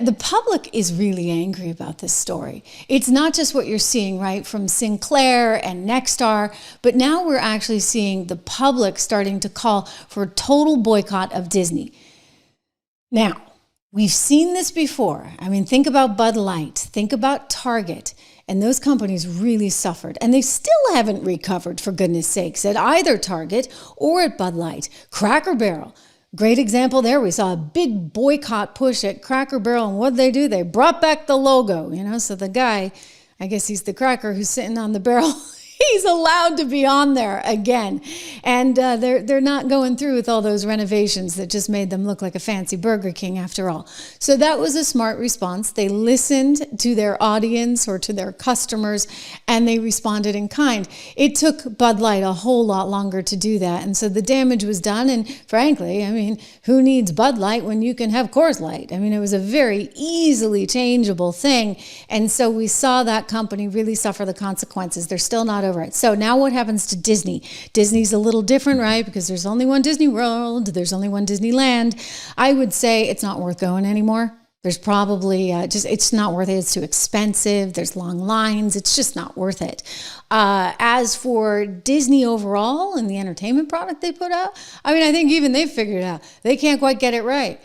the public is really angry about this story. It's not just what you're seeing, right, from Sinclair and Nexstar, but now we're actually seeing the public starting to call for a total boycott of Disney. Now, we've seen this before. I mean, think about Bud Light, think about Target, and those companies really suffered. And they still haven't recovered, for goodness sakes, at either Target or at Bud Light. Cracker Barrel, great example there. We saw a big boycott push at Cracker Barrel, and what did they do? They brought back the logo, you know, so the guy, I guess he's the cracker who's sitting on the barrel, he's allowed to be on there again. And they're not going through with all those renovations that just made them look like a fancy Burger King after all. So that was a smart response. They listened to their audience or to their customers, and they responded in kind. It took Bud Light a whole lot longer to do that. And so the damage was done. And frankly, I mean, who needs Bud Light when you can have Coors Light? I mean, it was a very easily changeable thing. And so we saw that company really suffer the consequences. They're still not over it. So now what happens to Disney? Disney's a little different, right? Because there's only one Disney World, there's only one Disneyland. I would say it's not worth going anymore. There's probably it's not worth it. It's too expensive. There's long lines. It's just not worth it. As for Disney overall and the entertainment product they put out, I mean, I think even they've figured it out. They can't quite get it right.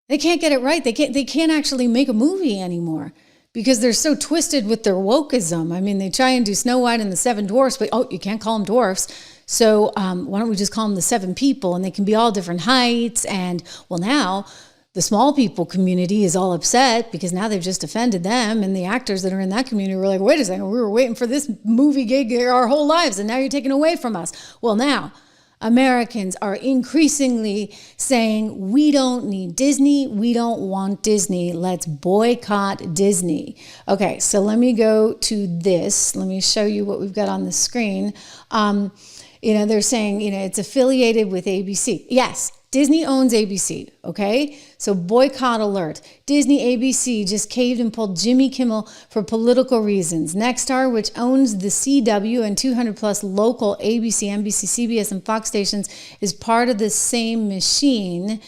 They can't get it right. They can't actually make a movie anymore, because they're so twisted with their wokeism. I mean, they try and do Snow White and the Seven Dwarfs, but you can't call them dwarfs. So why don't we just call them the Seven People? And they can be all different heights. And well, now the small people community is all upset because now they've just offended them. And the actors that are in that community were like, wait a second, we were waiting for this movie gig our whole lives, and now you're taking away from us. Well, now Americans are increasingly saying, we don't need Disney. We don't want Disney. Let's boycott Disney. Okay, so let me go to this. Let me show you what we've got on the screen. They're saying, it's affiliated with ABC. Yes, Disney owns ABC, okay? So boycott alert. Disney ABC just caved and pulled Jimmy Kimmel for political reasons. Nexstar, which owns the CW and 200 plus local ABC, NBC, CBS, and Fox stations, is part of the same machine.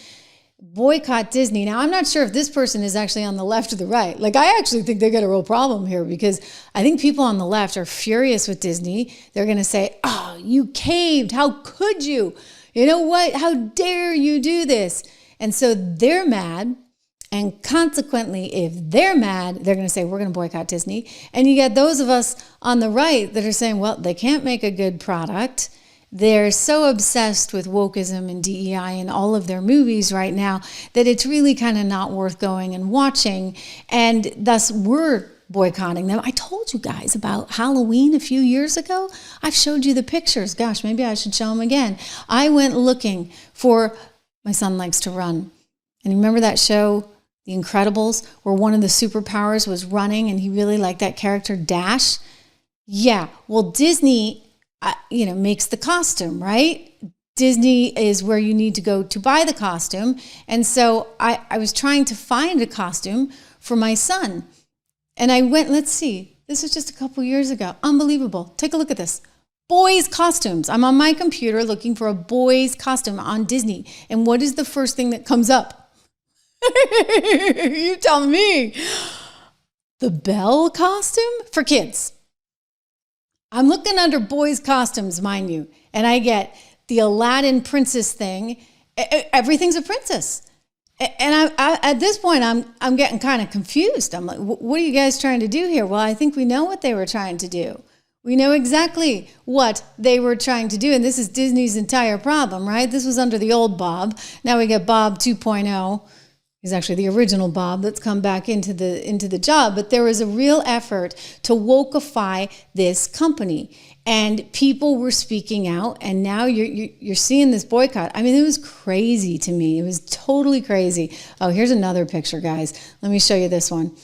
Boycott Disney. Now, I'm not sure if this person is actually on the left or the right. Like, I actually think they got a real problem here, because I think people on the left are furious with Disney. They're going to say, oh, you caved. How could you? You know what? How dare you do this? And so they're mad. And consequently, if they're mad, they're going to say, we're going to boycott Disney. And you get those of us on the right that are saying, well, they can't make a good product. They're so obsessed with wokeism and DEI in all of their movies right now that it's really kind of not worth going and watching. And thus, we're boycotting them. I told you guys about Halloween a few years ago. I've showed you the pictures. Gosh, maybe I should show them again. I went looking for, my son likes to run. And you remember that show, The Incredibles, where one of the superpowers was running and he really liked that character, Dash? Yeah, well, Disney, makes the costume, right? Disney is where you need to go to buy the costume. And so I was trying to find a costume for my son. And I went, let's see, this was just a couple years ago. Unbelievable. Take a look at this. Boys' costumes. I'm on my computer looking for a boys' costume on Disney. And what is the first thing that comes up? You tell me. The Belle costume for kids. I'm looking under boys' costumes, mind you. And I get the Aladdin princess thing. Everything's a princess. And I at this point, I'm getting kind of confused. I'm like, what are you guys trying to do here? Well, I think we know what they were trying to do. We know exactly what they were trying to do. And this is Disney's entire problem, right? This was under the old Bob. Now we get Bob 2.0. He's actually the original Bob that's come back into the job. But there was a real effort to wokeify this company. And people were speaking out, and now you're seeing this boycott. I mean, it was crazy to me. It was totally crazy. Oh, here's another picture, guys. Let me show you this one.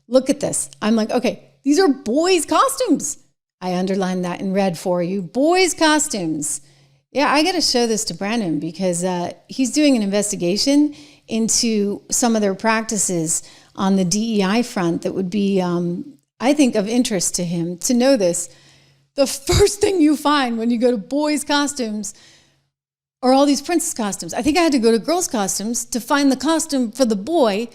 Look at this. I'm like, okay, these are boys' costumes. I underlined that in red for you. Boys' costumes. Yeah, I got to show this to Brandon because he's doing an investigation into some of their practices on the DEI front that would be, I think, of interest to him to know this. The first thing you find when you go to boys' costumes are all these princess costumes. I think I had to go to girls' costumes to find the costume for the boy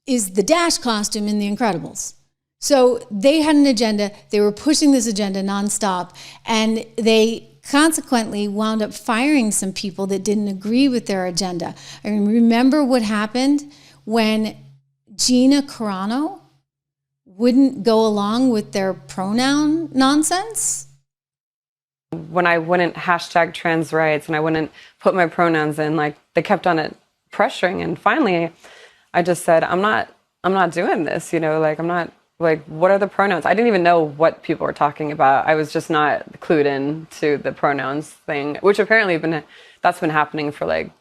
is the Dash costume in The Incredibles. So they had an agenda. They were pushing this agenda nonstop, and they consequently wound up firing some people that didn't agree with their agenda. I mean, remember what happened when Gina Carano wouldn't go along with their pronoun nonsense? When I wouldn't hashtag trans rights and I wouldn't put my pronouns in, like, they kept on it pressuring. And finally, I just said, I'm not doing this, you know, like, I'm not, like, what are the pronouns? I didn't even know what people were talking about. I was just not clued in to the pronouns thing, which apparently that's been happening for like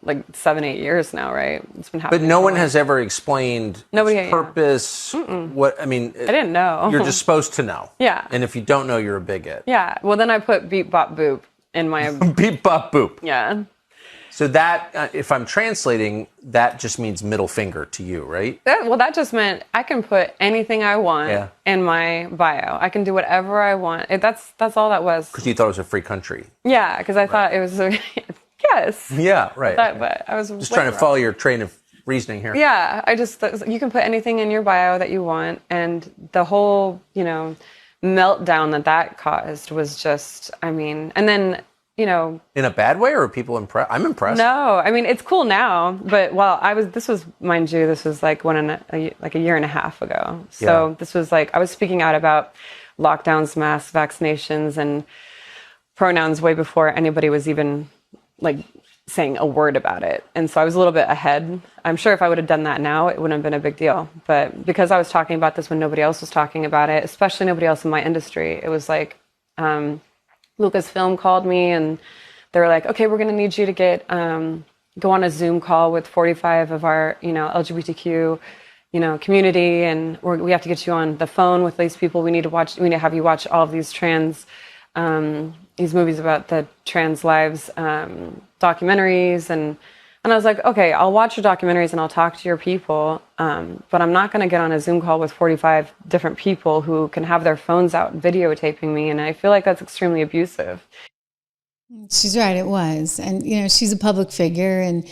7-8 years now, right? It's been happening. But no one has ever explained its purpose. What, I mean, I didn't know. You're just supposed to know. Yeah. And if you don't know, you're a bigot. Yeah. Well, then I put beep bop boop in my beep bop boop. Yeah. So that, if I'm translating, that just means middle finger to you, right? Well, that just meant I can put anything I want in my bio. I can do whatever I want. That's all that was. Because you thought it was a free country. Yeah, because I thought it was yes. Yeah, right. But I was just trying to follow your train of reasoning here. Yeah, you can put anything in your bio that you want, and the whole, you know, meltdown that caused was just, I mean, and then, you know, in a bad way, or are people impressed? I'm impressed. No, I mean, it's cool now, but this was, mind you, this was like a year and a half ago. So this was like, I was speaking out about lockdowns, mass vaccinations, and pronouns way before anybody was even like saying a word about it. And so I was a little bit ahead. I'm sure if I would have done that now, it wouldn't have been a big deal. But because I was talking about this when nobody else was talking about it, especially nobody else in my industry, it was like, Lucasfilm called me and they were like, okay, we're going to need you to go on a Zoom call with 45 of our, you know, LGBTQ, you know, community. And we have to get you on the phone with these people. We need to have you watch all of these these movies about the trans lives, documentaries. And I was like, okay, I'll watch your documentaries and I'll talk to your people. But I'm not going to get on a Zoom call with 45 different people who can have their phones out videotaping me. And I feel like that's extremely abusive. She's right, it was. And, you know, she's a public figure and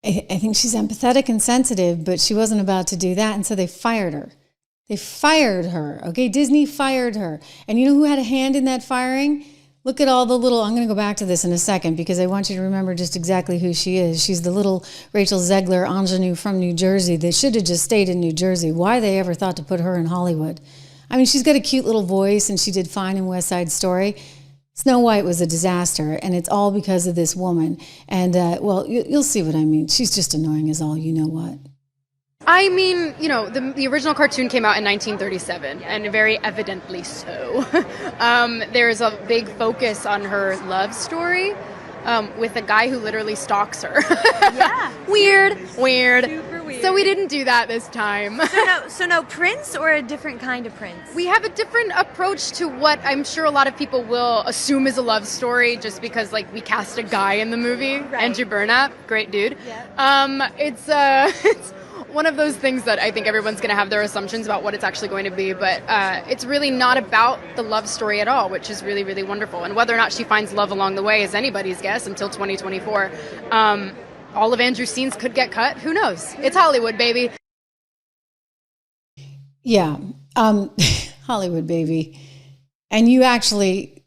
I think she's empathetic and sensitive, but she wasn't about to do that. And so they fired her. They fired her. Okay, Disney fired her. And you know who had a hand in that firing? Look at all the little, I'm going to go back to this in a second because I want you to remember just exactly who she is. She's the little Rachel Zegler ingenue from New Jersey. They should have just stayed in New Jersey. Why they ever thought to put her in Hollywood? I mean, she's got a cute little voice and she did fine in West Side Story. Snow White was a disaster and it's all because of this woman. And, well, you'll see what I mean. She's just annoying as all you know what. I mean, you know, the original cartoon came out in 1937, and very evidently so. There's a big focus on her love story with a guy who literally stalks her. Yeah. Weird. Super weird. So we didn't do that this time. So no Prince or a different kind of Prince? We have a different approach to what I'm sure a lot of people will assume is a love story just because, like, we cast a guy in the movie. Right. Andrew Burnap, great dude. Yeah. It's one of those things that I think everyone's going to have their assumptions about what it's actually going to be, but it's really not about the love story at all, which is really, really wonderful. And whether or not she finds love along the way is anybody's guess until 2024. All of Andrew's scenes could get cut. Who knows? It's Hollywood, baby. Yeah, Hollywood, baby. And you actually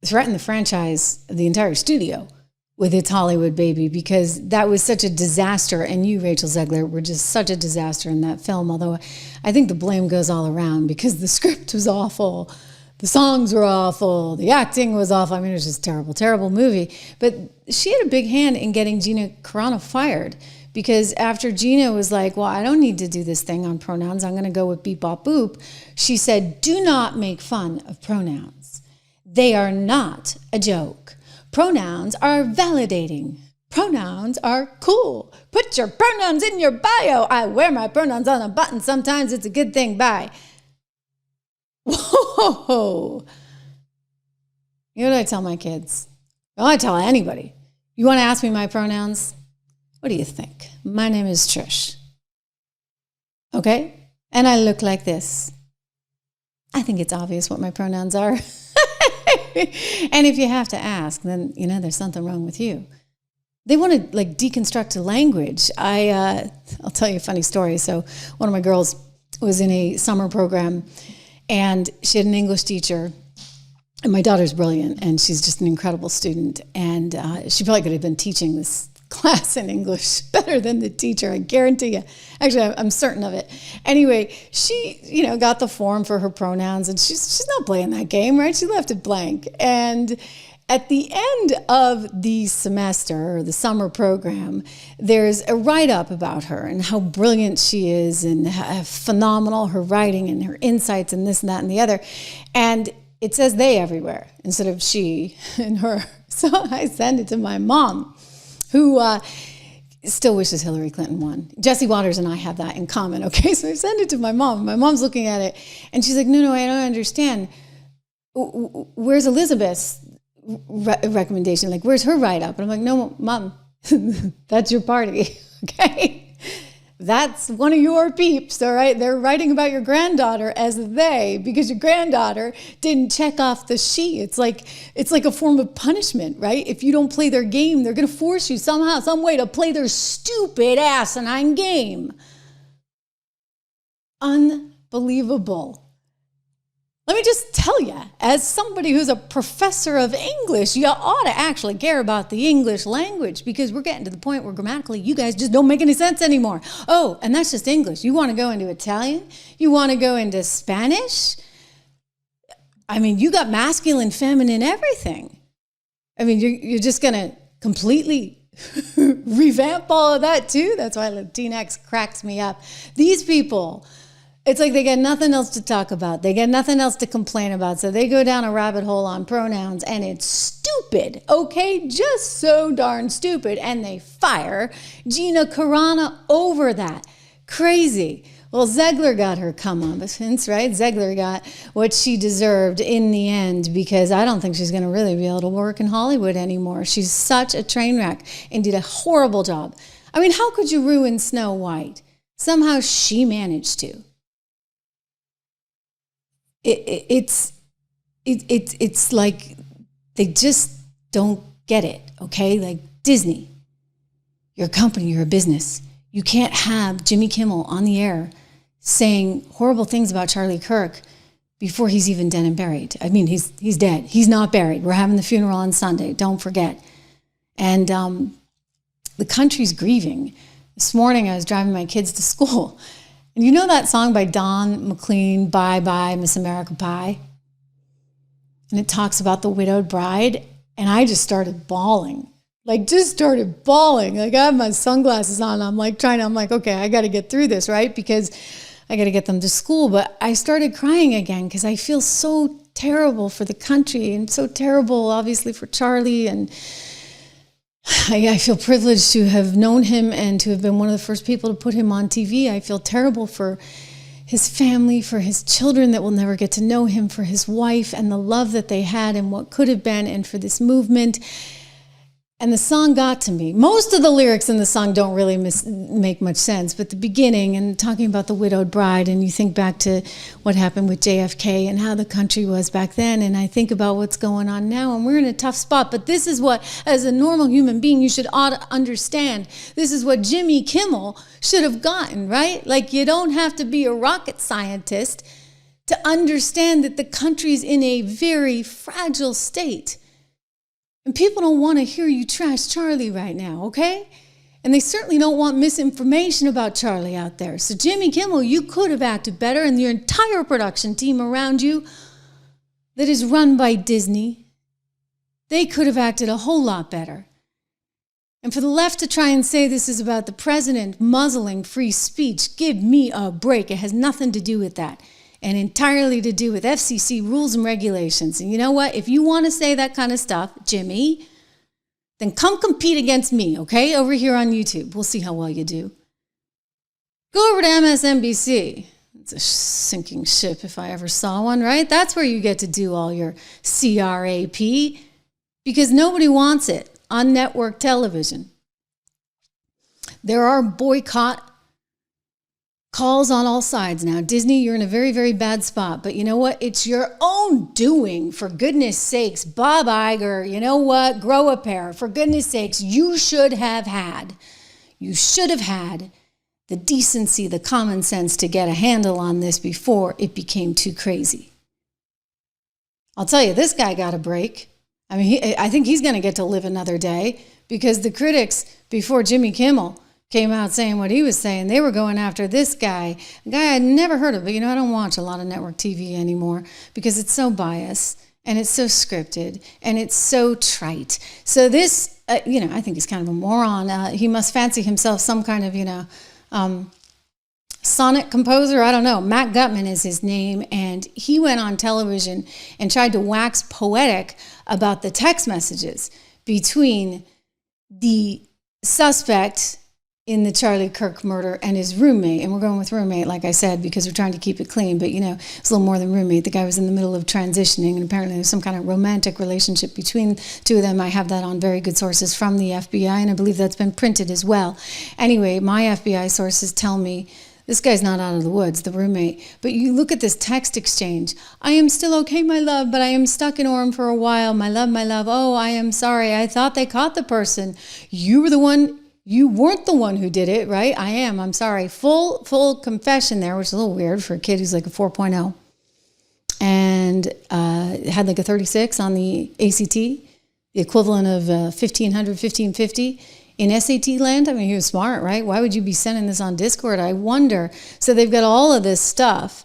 threatened the franchise of the entire studio with It's Hollywood, baby, because that was such a disaster. And you, Rachel Zegler, were just such a disaster in that film. Although I think the blame goes all around because the script was awful. The songs were awful. The acting was awful. I mean, it was just a terrible, terrible movie. But she had a big hand in getting Gina Carano fired because after Gina was like, well, I don't need to do this thing on pronouns. I'm going to go with beep, bop, boop. She said, do not make fun of pronouns. They are not a joke. Pronouns are validating. Pronouns are cool. Put your pronouns in your bio. I wear my pronouns on a button. Sometimes it's a good thing. Bye. Whoa. You know what I tell my kids? Well, I tell anybody. You want to ask me my pronouns? What do you think? My name is Trish. Okay? And I look like this. I think it's obvious what my pronouns are. And if you have to ask, then, you know, there's something wrong with you. they want to like deconstruct the language. I'll tell you a funny story. So one of my girls was in a summer program, and she had an English teacher. And my daughter's brilliant, and she's just an incredible student. And she probably could have been teaching this class in English better than the teacher, I guarantee you. Actually, I'm certain of it. Anyway, she, got the form for her pronouns, and she's not playing that game, right? She left it blank. And at the end of the semester or the summer program, there's a write-up about her and how brilliant she is and how phenomenal her writing and her insights and this and that and the other. And it says they everywhere instead of she and her. So I send it to my mom, who still wishes Hillary Clinton won. Jesse Waters and I have that in common, okay? So I send it to my mom. My mom's looking at it, and she's like, no, I don't understand. Where's Elizabeth's recommendation? Like, where's her write-up? And I'm like, no, Mom, that's your party, okay? That's one of your peeps, all right? They're writing about your granddaughter as they, because your granddaughter didn't check off the she. It's like a form of punishment, right? If you don't play their game, they're going to force you somehow, some way to play their stupid asinine game. Unbelievable. Let me just tell you, as somebody who's a professor of English, you ought to actually care about the English language, because we're getting to the point where grammatically you guys just don't make any sense anymore. Oh, and that's just English. You want to go into Italian? You want to go into Spanish? I mean, you got masculine, feminine, everything. I mean, you're just going to completely revamp all of that too? That's why Latinx cracks me up. These people, it's like they got nothing else to talk about. They got nothing else to complain about. So they go down a rabbit hole on pronouns, and it's stupid, okay? Just so darn stupid. And they fire Gina Carano over that. Crazy. Well, Zegler got her comeuppance, right? Zegler got what she deserved in the end, because I don't think she's going to really be able to work in Hollywood anymore. She's such a train wreck and did a horrible job. I mean, how could you ruin Snow White? Somehow she managed to. It's like they just don't get it, okay? Like Disney, you're a company, you're a business. You can't have Jimmy Kimmel on the air saying horrible things about Charlie Kirk before he's even dead and buried. I mean, he's dead. He's not buried. We're having the funeral on Sunday. Don't forget. And the country's grieving. This morning I was driving my kids to school. And you know that song by Don McLean, Bye Bye, Miss America Pie? And it talks about the widowed bride. And I just started bawling. Like, I have my sunglasses on. I'm like, okay, I got to get through this, right? Because I got to get them to school. But I started crying again because I feel so terrible for the country and so terrible, obviously, for Charlie. And I feel privileged to have known him and to have been one of the first people to put him on TV. I feel terrible for his family, for his children that will never get to know him, for his wife and the love that they had and what could have been, and for this movement. And the song got to me. Most of the lyrics in the song don't really make much sense, but the beginning and talking about the widowed bride, and you think back to what happened with JFK and how the country was back then, and I think about what's going on now, and we're in a tough spot. But this is what, as a normal human being, you should ought to understand. This is what Jimmy Kimmel should have gotten, right? Like, you don't have to be a rocket scientist to understand that the country's in a very fragile state. And people don't want to hear you trash Charlie right now, okay? And they certainly don't want misinformation about Charlie out there. So Jimmy Kimmel, you could have acted better, and your entire production team around you that is run by Disney, they could have acted a whole lot better. And for the left to try and say this is about the president muzzling free speech, give me a break. It has nothing to do with that. And entirely to do with FCC rules and regulations. And you know what? If you want to say that kind of stuff, Jimmy, then come compete against me, okay? Over here on YouTube. We'll see how well you do. Go over to MSNBC. It's a sinking ship if I ever saw one, right? That's where you get to do all your CRAP, because nobody wants it on network television. There are boycott calls on all sides now. Disney, you're in a very, very bad spot. But you know what? It's your own doing, for goodness sakes. Bob Iger, you know what? Grow a pair. For goodness sakes, you should have had the decency, the common sense to get a handle on this before it became too crazy. I'll tell you, this guy got a break. I mean, I think he's going to get to live another day, because the critics before Jimmy Kimmel came out saying what he was saying, they were going after this guy, a guy I'd never heard of. But, I don't watch a lot of network TV anymore because it's so biased and it's so scripted and it's so trite. So this, I think he's kind of a moron. He must fancy himself some kind of, sonnet composer. I don't know. Matt Gutman is his name. And he went on television and tried to wax poetic about the text messages between the suspect in the Charlie Kirk murder and his roommate. And we're going with roommate, like I said, because we're trying to keep it clean. But, it's a little more than roommate. The guy was in the middle of transitioning, and apparently there's some kind of romantic relationship between two of them. I have that on very good sources from the FBI, and I believe that's been printed as well. Anyway, my FBI sources tell me this guy's not out of the woods, the roommate. But you look at this text exchange. I am still okay, my love, but I am stuck in Orem for a while. My love, my love. Oh, I am sorry. I thought they caught the person. You weren't the one who did it, right? I am. I'm sorry. Full confession there, which is a little weird for a kid who's like a 4.0. And had like a 36 on the ACT, the equivalent of 1500, 1550. In SAT land, I mean, he was smart, right? Why would you be sending this on Discord? I wonder. So they've got all of this stuff.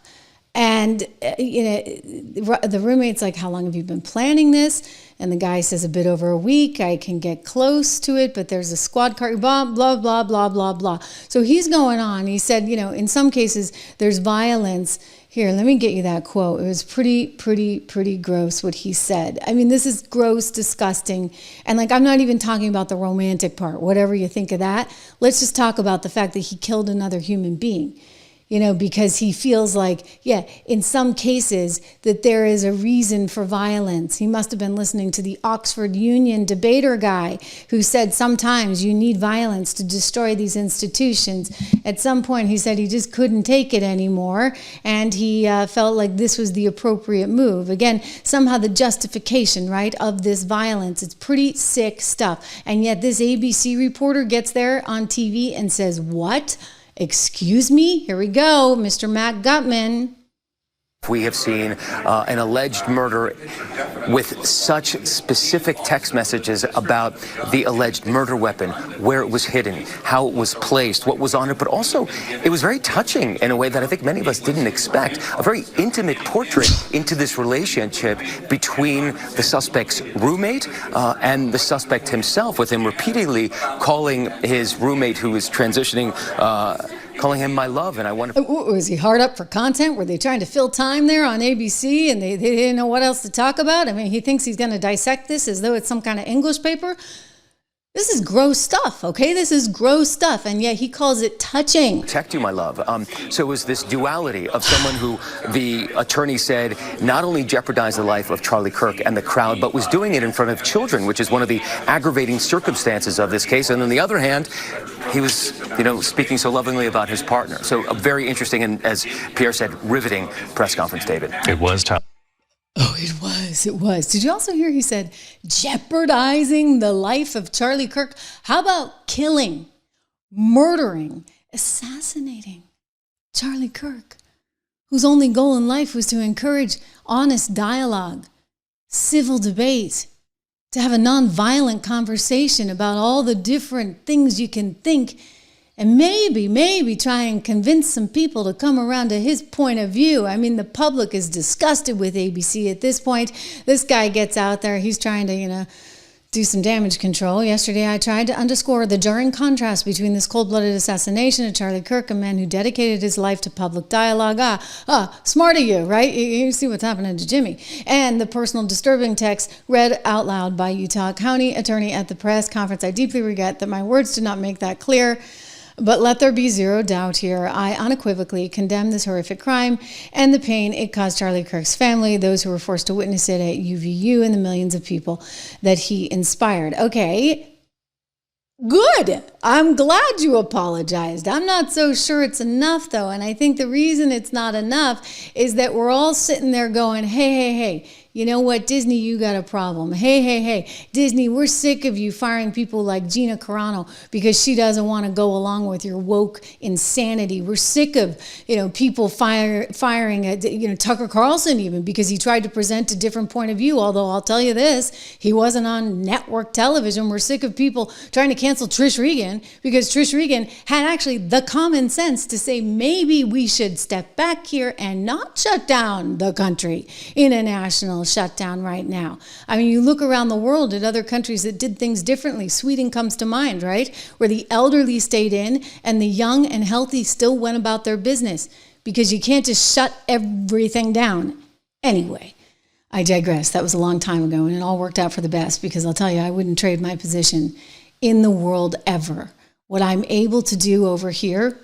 And, the roommate's like, how long have you been planning this? And the guy says, a bit over a week. I can get close to it, but there's a squad car, blah, blah, blah, blah, blah, blah. So he's going on. He said, in some cases, there's violence. Here, let me get you that quote. It was pretty gross what he said. I mean, this is gross, disgusting. And I'm not even talking about the romantic part, whatever you think of that. Let's just talk about the fact that he killed another human being. Because he feels like, in some cases that there is a reason for violence. He must have been listening to the Oxford Union debater guy who said sometimes you need violence to destroy these institutions. At some point, he said he just couldn't take it anymore, and he felt like this was the appropriate move. Again, somehow the justification, right, of this violence. It's pretty sick stuff. And yet this ABC reporter gets there on TV and says, what? Excuse me? Here we go, Mr. Matt Gutman. We have seen an alleged murder with such specific text messages about the alleged murder weapon, where it was hidden, how it was placed, what was on it, but also it was very touching in a way that I think many of us didn't expect. A very intimate portrait into this relationship between the suspect's roommate and the suspect himself, with him repeatedly calling his roommate who is transitioning calling him my love. And I wonder, was he hard up for content? Were they trying to fill time there on ABC and they didn't know what else to talk about? I mean, he thinks he's going to dissect this as though it's some kind of English paper. This is gross stuff, okay? This is gross stuff, and yet he calls it touching. Protect you, my love. So it was this duality of someone who the attorney said not only jeopardized the life of Charlie Kirk and the crowd, but was doing it in front of children, which is one of the aggravating circumstances of this case. And on the other hand, he was, speaking so lovingly about his partner. So a very interesting and, as Pierre said, riveting press conference, David. It was tough. Oh, it was. Did you also hear he said jeopardizing the life of Charlie Kirk? How about killing, murdering, assassinating Charlie Kirk, whose only goal in life was to encourage honest dialogue, civil debate, to have a nonviolent conversation about all the different things you can think, and maybe try and convince some people to come around to his point of view. I mean, the public is disgusted with ABC at this point. This guy gets out there. He's trying to, do some damage control. Yesterday, I tried to underscore the jarring contrast between this cold-blooded assassination of Charlie Kirk, a man who dedicated his life to public dialogue. Smart of you, right? You see what's happening to Jimmy. And the personal disturbing text read out loud by Utah County attorney at the press conference. I deeply regret that my words did not make that clear. But let there be zero doubt here. I unequivocally condemn this horrific crime and the pain it caused Charlie Kirk's family, those who were forced to witness it at UVU, and the millions of people that he inspired. Okay, good. I'm glad you apologized. I'm not so sure it's enough, though. And I think the reason it's not enough is that we're all sitting there going, hey, you know what, Disney, you got a problem. Hey, Disney, we're sick of you firing people like Gina Carano because she doesn't want to go along with your woke insanity. We're sick of, people firing, Tucker Carlson even because he tried to present a different point of view. Although I'll tell you this, he wasn't on network television. We're sick of people trying to cancel Trish Regan because Trish Regan had actually the common sense to say maybe we should step back here and not shut down the country in a national shutdown right now. I mean, you look around the world at other countries that did things differently. Sweden comes to mind, right? Where the elderly stayed in and the young and healthy still went about their business because you can't just shut everything down. Anyway, I digress. That was a long time ago and it all worked out for the best because I'll tell you, I wouldn't trade my position in the world ever. What I'm able to do over here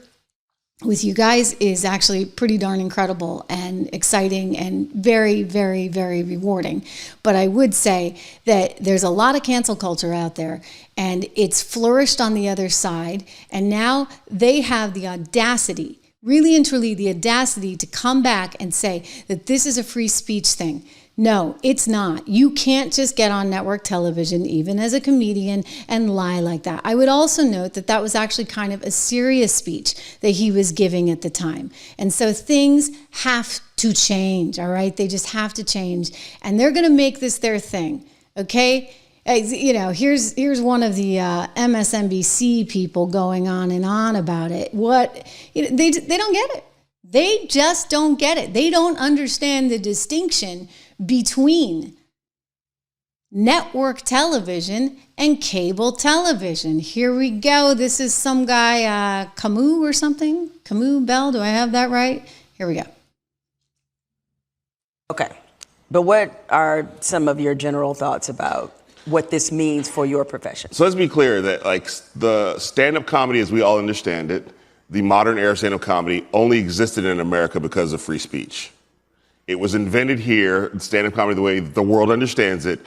with you guys is actually pretty darn incredible and exciting and very, very, very rewarding. But I would say that there's a lot of cancel culture out there and it's flourished on the other side. And now they have the audacity, really and truly the audacity to come back and say that this is a free speech thing. No, it's not. You can't just get on network television, even as a comedian, and lie like that. I would also note that that was actually kind of a serious speech that he was giving at the time. And so things have to change, all right? They just have to change. And they're going to make this their thing, okay? Here's one of the MSNBC people going on and on about it. They don't get it. They just don't get it. They don't understand the distinction between network television and cable television. Here we go. This is some guy, Camus or something. Camus Bell, do I have that right? Here we go. Okay. But what are some of your general thoughts about what this means for your profession? So let's be clear that the stand-up comedy as we all understand it, the modern era stand-up comedy only existed in America because of free speech. It was invented here, stand-up comedy the way the world understands it,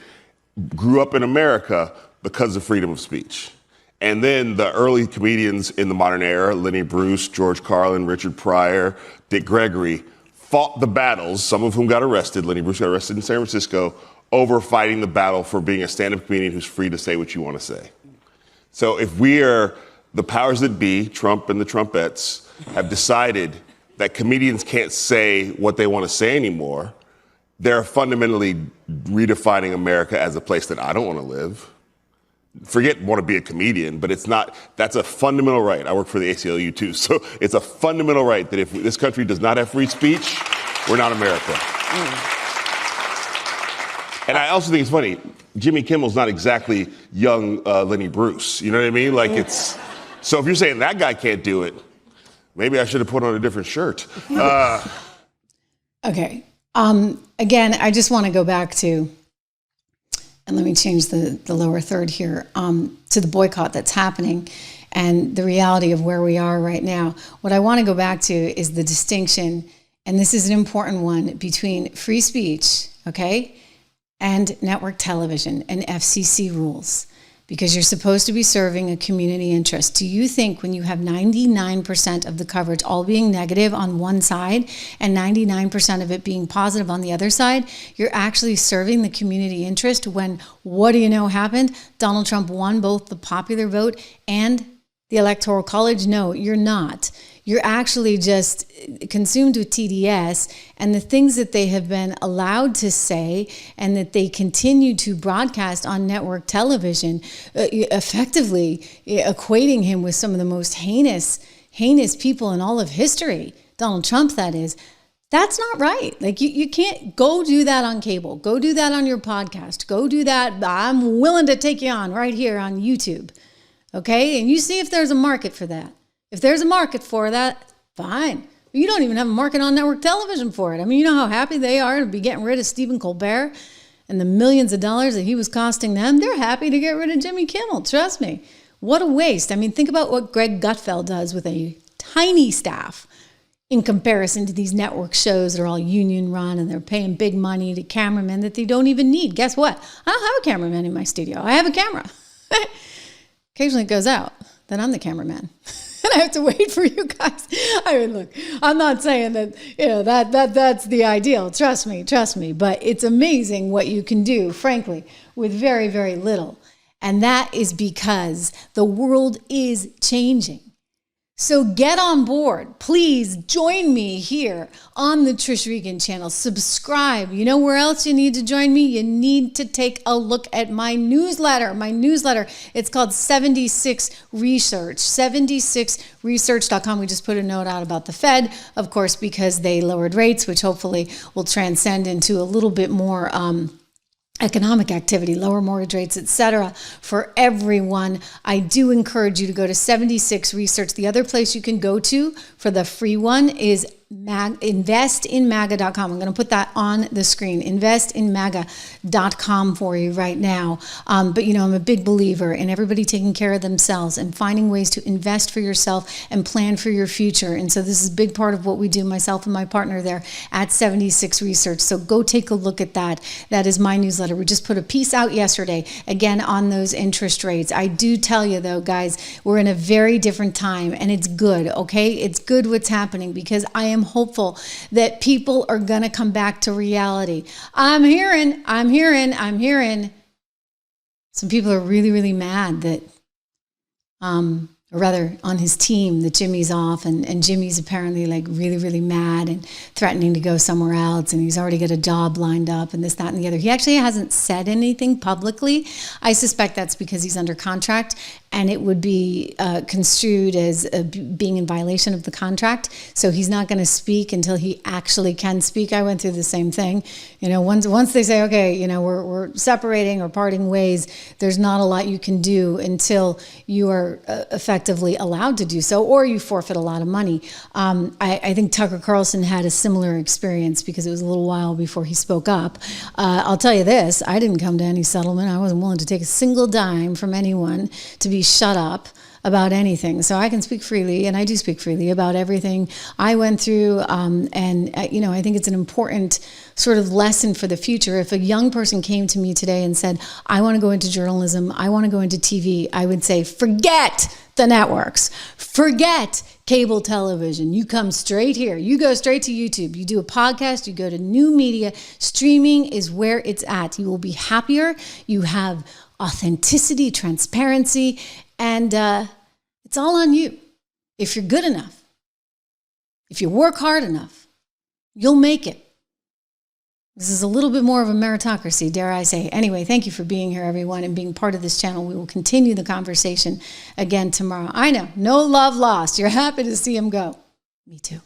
grew up in America because of freedom of speech. And then the early comedians in the modern era, Lenny Bruce, George Carlin, Richard Pryor, Dick Gregory, fought the battles, some of whom got arrested. Lenny Bruce got arrested in San Francisco over fighting the battle for being a stand-up comedian who's free to say what you want to say. So if we are the powers that be, Trump and the Trumpettes, have decided that comedians can't say what they want to say anymore, they're fundamentally redefining America as a place that I don't want to live. Forget want to be a comedian, but it's not, that's a fundamental right. I work for the ACLU too, so it's a fundamental right that if this country does not have free speech, we're not America. And I also think it's funny, Jimmy Kimmel's not exactly young Lenny Bruce, you know what I mean? So if you're saying that guy can't do it, maybe I should have put on a different shirt. Okay. Again, I just want to go back to, and let me change the lower third here, to the boycott that's happening and the reality of where we are right now. What I want to go back to is the distinction, and this is an important one, between free speech, okay, and network television and FCC rules. Because you're supposed to be serving a community interest. Do you think when you have 99% of the coverage all being negative on one side and 99% of it being positive on the other side, you're actually serving the community interest when, what do you know happened? Donald Trump won both the popular vote and the Electoral College? No, you're not. You're actually just consumed with TDS and the things that they have been allowed to say and that they continue to broadcast on network television, effectively equating him with some of the most heinous people in all of history. Donald Trump, that is. That's not right. You can't go do that on cable. Go do that on your podcast. Go do that. I'm willing to take you on right here on YouTube. Okay? And you see if there's a market for that. If there's a market for that, fine. You don't even have a market on network television for it. I mean, you know how happy they are to be getting rid of Stephen Colbert and the millions of dollars that he was costing them? They're happy to get rid of Jimmy Kimmel. Trust me. What a waste. I mean, think about what Greg Gutfeld does with a tiny staff in comparison to these network shows that are all union run and they're paying big money to cameramen that they don't even need. Guess what? I don't have a cameraman in my studio. I have a camera. Occasionally it goes out. then I'm the cameraman. And I have to wait for you guys. I mean, look, I'm not saying that, that's the ideal. Trust me. But it's amazing what you can do, frankly, with very, very little. And that is because the world is changing. So get on board. Please join me here on the Trish Regan channel. Subscribe. You know where else you need to join me? You need to take a look at my newsletter. It's called 76 Research, 76research.com. We just put a note out about the Fed, of course, because they lowered rates, which hopefully will transcend into a little bit more economic activity, lower mortgage rates, etc. for everyone. I do encourage you to go to 76 Research. The other place you can go to for the free one is investinmaga.com. I'm going to put that on the screen, investinmaga.com for you right now. But I'm a big believer in everybody taking care of themselves and finding ways to invest for yourself and plan for your future. And so this is a big part of what we do, myself and my partner there at 76 Research. So go take a look at that. That is my newsletter. We just put a piece out yesterday, again, on those interest rates. I do tell you though, guys, we're in a very different time and it's good, okay? It's good what's happening because I am hopeful that people are going to come back to reality. I'm hearing some people are really, really mad that, or rather on his team, that Jimmy's off and Jimmy's apparently like really, really mad and threatening to go somewhere else. And he's already got a job lined up and this, that, and the other. He actually hasn't said anything publicly. I suspect that's because he's under contract and it would be construed as being in violation of the contract. So he's not going to speak until he actually can speak. I went through the same thing. Once they say, okay, we're separating or parting ways, there's not a lot you can do until you are effectively allowed to do so, or you forfeit a lot of money. I think Tucker Carlson had a similar experience because it was a little while before he spoke up. I'll tell you this, I didn't come to any settlement. I wasn't willing to take a single dime from anyone to be shut up about anything. So I can speak freely, and I do speak freely about everything I went through. I think it's an important sort of lesson for the future. If a young person came to me today and said, I want to go into journalism, I want to go into TV, I would say, forget the networks, forget cable television. You come straight here. You go straight to YouTube. You do a podcast. You go to new media. Streaming is where it's at. You will be happier. You have authenticity, transparency, and it's all on you. If you're good enough, if you work hard enough, you'll make it. This is a little bit more of a meritocracy, dare I say. Anyway, thank you for being here, everyone, and being part of this channel. We will continue the conversation again tomorrow. I know, no love lost. You're happy to see him go. Me too.